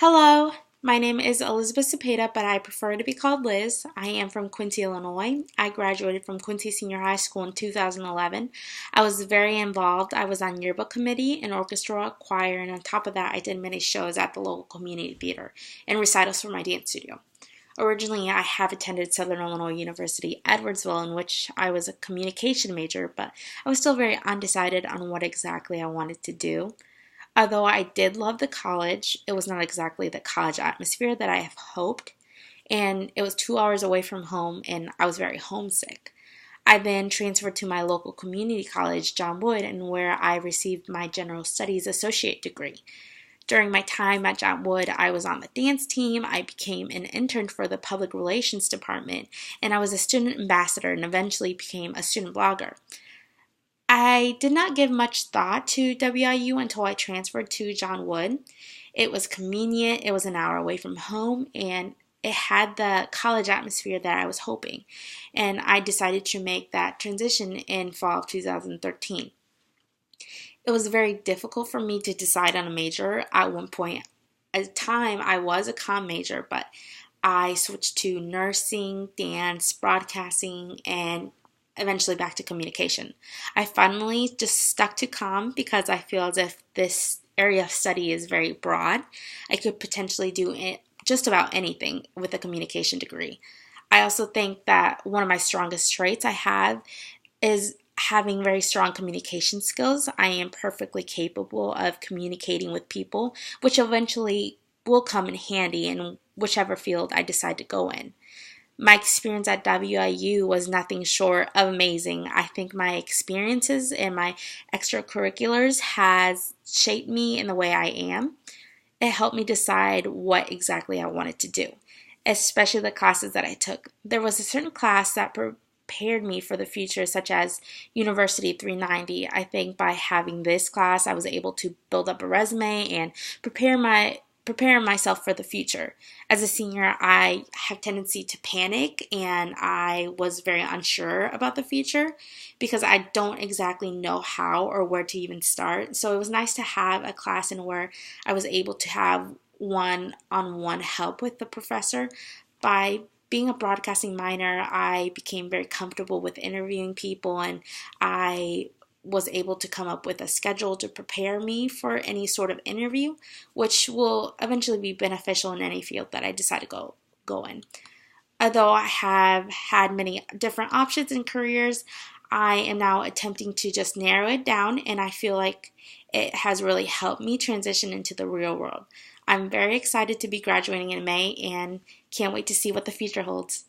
Hello, my name is Elizabeth Cepeda, but I prefer to be called Liz. I am from Quincy, Illinois. I graduated from Quincy Senior High School in 2011. I was very involved. I was on yearbook committee and orchestra, choir, and on top of that, I did many shows at the local community theater and recitals for my dance studio. Originally, I have attended Southern Illinois University, Edwardsville, in which I was a communication major, but I was still very undecided on what exactly I wanted to do. Although I did love the college, it was not exactly the college atmosphere that I have hoped, and it was 2 hours away from home, and I was very homesick. I then transferred to my local community college, John Wood, and where I received my General Studies associate degree. During my time at John Wood, I was on the dance team, I became an intern for the public relations department, and I was a student ambassador and eventually became a student blogger. I did not give much thought to WIU until I transferred to John Wood. It was convenient, it was an hour away from home, and it had the college atmosphere that I was hoping. And I decided to make that transition in fall of 2013. It was very difficult for me to decide on a major. At one point, at the time, I was a comm major, but I switched to nursing, dance, broadcasting, and eventually back to communication. I finally just stuck to comm because I feel as if this area of study is very broad. I could potentially do just about anything with a communication degree. I also think that one of my strongest traits I have is having very strong communication skills. I am perfectly capable of communicating with people, which eventually will come in handy in whichever field I decide to go in. My experience at WIU was nothing short of amazing. I think my experiences and my extracurriculars has shaped me in the way I am. It helped me decide what exactly I wanted to do, especially the classes that I took. There was a certain class that prepared me for the future, such as University 390. I think by having this class, I was able to build up a resume and prepare myself for the future. As a senior, I have tendency to panic and I was very unsure about the future because I don't exactly know how or where to even start. So it was nice to have a class in where I was able to have one-on-one help with the professor. By being a broadcasting minor, I became very comfortable with interviewing people and I was able to come up with a schedule to prepare me for any sort of interview, which will eventually be beneficial in any field that I decide to go in. Although I have had many different options and careers, I am now attempting to just narrow it down, and I feel like it has really helped me transition into the real world. I'm very excited to be graduating in May and can't wait to see what the future holds.